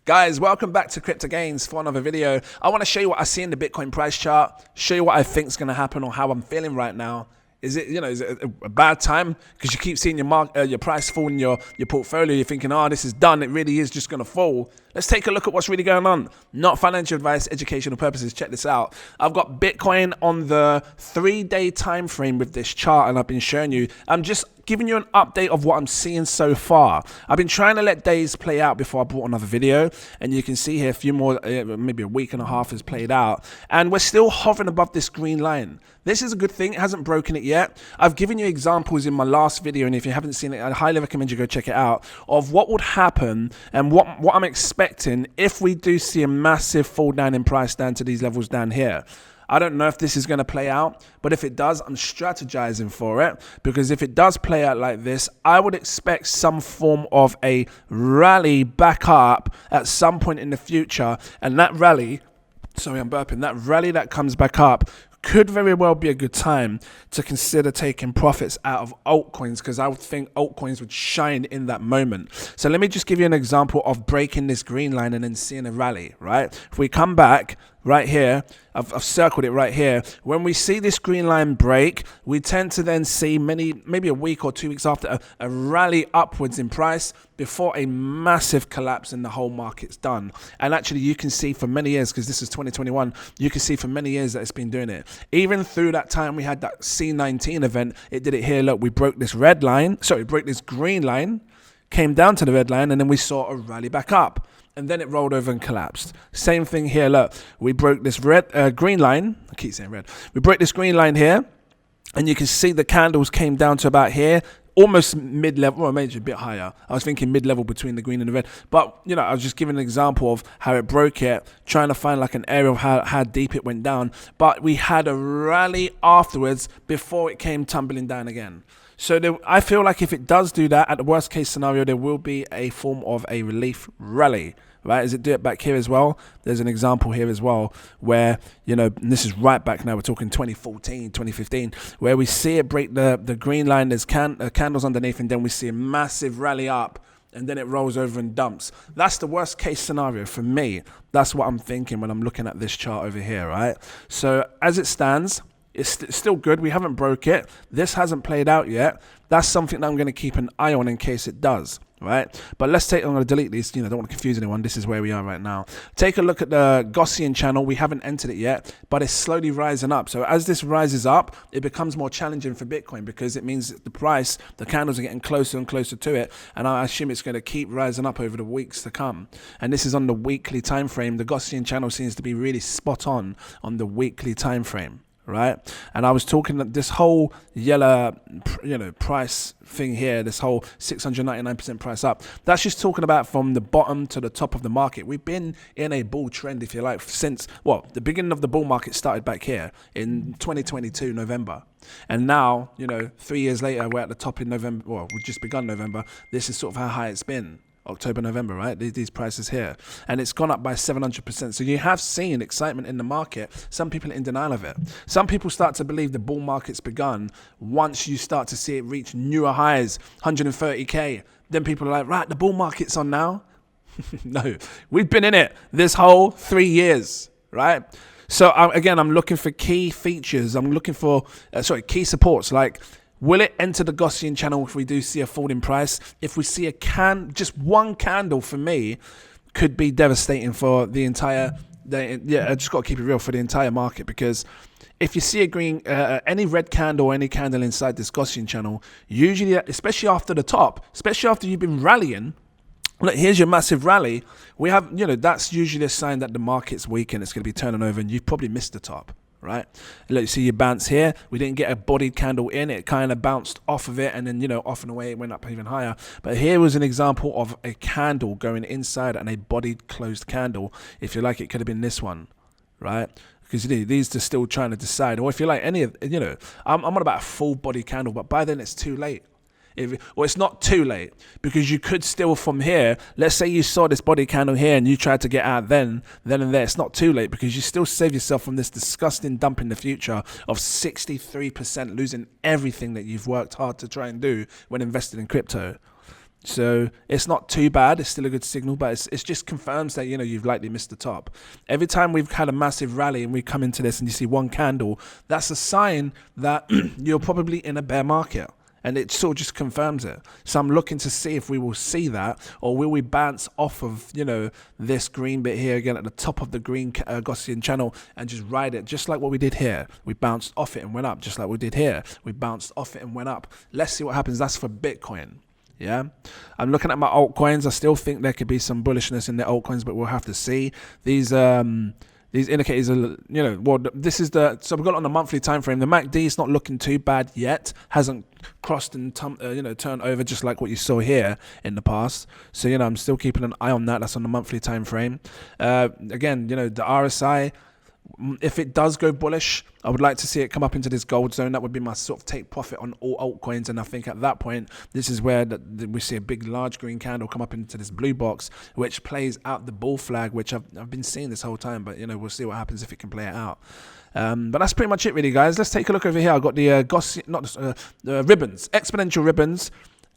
Guys, welcome back to Crypto Gains for another video. I want to show you what I see in the Bitcoin price chart, show you what I think is going to happen or how I'm feeling right now. Is it a bad time because you keep seeing your price fall in your portfolio? You're thinking, oh, this is done. It really is just going to fall. Let's take a look at what's really going on. Not financial advice, educational purposes. Check this out. I've got Bitcoin on the 3-day time frame with this chart, and I've been showing you. I'm just giving you an update of what I'm seeing so far. I've been trying to let days play out before I brought another video, and you can see here a few more, maybe a week and a half has played out, and we're still hovering above this green line. This is a good thing. It hasn't broken it yet. I've given you examples in my last video, and if you haven't seen it, I highly recommend you go check it out, of what would happen and what I'm expecting if we do see a massive fall down in price down to these levels down here. I don't know if this is going to play out, but if it does, I'm strategizing for it, because if it does play out like this, I would expect some form of a rally back up at some point in the future. And that rally, sorry, I'm burping, that rally that comes back up could very well be a good time to consider taking profits out of altcoins, because I would think altcoins would shine in that moment. So let me just give you an example of breaking this green line and then seeing a rally, right? If we come back right here, I've circled it right here. When we see this green line break, we tend to then see maybe a week or 2 weeks after a rally upwards in price before a massive collapse and the whole market's done. And actually you can see for many years, because this is 2021, you can see for many years that it's been doing it. Even through that time we had that C19 event, it did it here. Look, we broke this red line, sorry, broke this green line, came down to the red line, and then we saw a rally back up. And then it rolled over and collapsed. Same thing here. Look, we broke this green line. I keep saying red. We broke this green line here, and you can see the candles came down to about here, almost mid-level, or maybe a bit higher. I was thinking mid-level between the green and the red. But, I was just giving an example of how it broke it, trying to find like an area of how deep it went down. But we had a rally afterwards before it came tumbling down again. So I feel like if it does do that, at the worst case scenario, there will be a form of a relief rally. Right, as it do it back here as well. There's an example here as well where, and this is right back now, we're talking 2014, 2015, where we see it break the green line, there's candles underneath, and then we see a massive rally up, and then it rolls over and dumps. That's the worst case scenario for me. That's what I'm thinking when I'm looking at this chart over here, right? So as it stands, it's still good. We haven't broke it. This hasn't played out yet. That's something that I'm going to keep an eye on in case it does. Right, but I'm going to delete these, don't want to confuse anyone. This is where we are right now. Take a look at the Gaussian channel. We haven't entered it yet, but it's slowly rising up. So as this rises up, it becomes more challenging for Bitcoin, because it means that the candles are getting closer and closer to it, and I assume it's going to keep rising up over the weeks to come. And this is on the weekly time frame. The Gaussian channel seems to be really spot on the weekly time frame. Right, and I was talking that this whole yellow, price thing here, this whole 699% price up, that's just talking about from the bottom to the top of the market. We've been in a bull trend, if you like, since, the beginning of the bull market started back here in 2022, November. And now, 3 years later, we're at the top in November. Well, we've just begun November. This is sort of how high it's been. October, November, right? These prices here. And it's gone up by 700%. So you have seen excitement in the market. Some people are in denial of it. Some people start to believe the bull market's begun once you start to see it reach newer highs, 130K. Then people are like, right, the bull market's on now. No, we've been in it this whole 3 years, right? So again, I'm looking for key features. I'm looking for, key supports, like, will it enter the Gaussian channel if we do see a fall in price? If we see just one candle, for me, could be devastating for the entire, I just got to keep it real, for the entire market, because if you see a green, any red candle or any candle inside this Gaussian channel, usually, especially after the top, especially after you've been rallying, look, here's your massive rally. We have, that's usually a sign that the market's weak and it's going to be turning over, and you've probably missed the top. Right, look, you see your bounce here. We didn't get a bodied candle in. It kind of bounced off of it, and then off and away it went up even higher. But here was an example of a candle going inside and a bodied closed candle. If you like, it could have been this one, right? Because these are still trying to decide. Or if you like any of, I'm on about a full body candle, but by then it's too late. It's not too late, because you could still from here, let's say you saw this body candle here and you tried to get out then and there, it's not too late, because you still save yourself from this disgusting dump in the future of 63%, losing everything that you've worked hard to try and do when invested in crypto. So it's not too bad. It's still a good signal, but it just confirms that, you know, you've likely missed the top. Every time we've had a massive rally and we come into this and you see one candle, that's a sign that you're probably in a bear market. And it sort of just confirms it. So I'm looking to see if we will see that, or will we bounce off of, you know, this green bit here again at the top of the green Gaussian channel and just ride it, just like what we did here. We bounced off it and went up, just like we did here. We bounced off it and went up. Let's see what happens. That's for Bitcoin. Yeah, I'm looking at my altcoins. I still think there could be some bullishness in the altcoins, but we'll have to see. These indicators are, you know, well, this is so we've got it on the monthly time frame. The MACD is not looking too bad yet. Hasn't crossed and you know, turned over just like what you saw here in the past. So, you know, I'm still keeping an eye on that. That's on the monthly time frame. Again, you know, the RSI, if it does go bullish, I would like to see it come up into this gold zone. That would be my sort of take profit on all altcoins. And I think at that point, this is where we see a big, large green candle come up into this blue box, which plays out the bull flag, which I've been seeing this whole time. But, you know, we'll see what happens if it can play it out. But that's pretty much it, really, guys. Let's take a look over here. I've got the Gaussian, not the ribbons, exponential ribbons.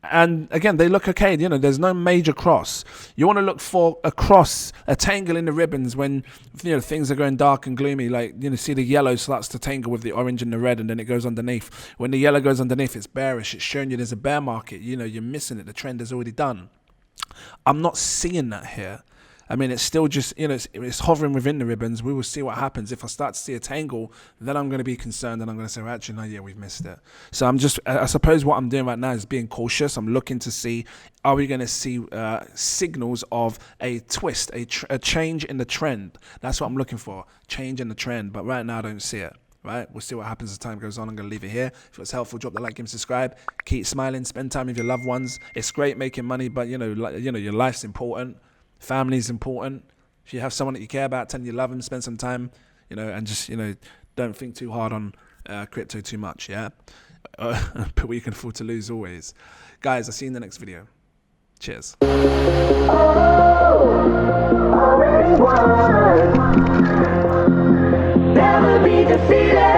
And again, they look okay. You know, there's no major cross. You want to look for a cross, a tangle in the ribbons when, you know, things are going dark and gloomy. Like, you know, see the yellow starts to tangle with the orange and the red, and then it goes underneath. When the yellow goes underneath, it's bearish. It's showing you there's a bear market. You know, you're missing it. The trend is already done. I'm not seeing that here. I mean, it's still just, you know, it's hovering within the ribbons. We will see what happens. If I start to see a tangle, then I'm going to be concerned and I'm going to say, well, actually, no, yeah, we've missed it. So I suppose what I'm doing right now is being cautious. I'm looking to see, are we going to see signals of a twist, a change in the trend? That's what I'm looking for, change in the trend. But right now, I don't see it. Right, we'll see what happens as time goes on. I'm going to leave it here. If it was helpful, drop the like and subscribe. Keep smiling, spend time with your loved ones. It's great making money, but you know, your life's important. Family is important. If you have someone that you care about, tell them you love them, spend some time, you know, and just, you know, don't think too hard on crypto too much, yeah? But we can afford to lose always. Guys, I'll see you in the next video. Cheers. Never be defeated.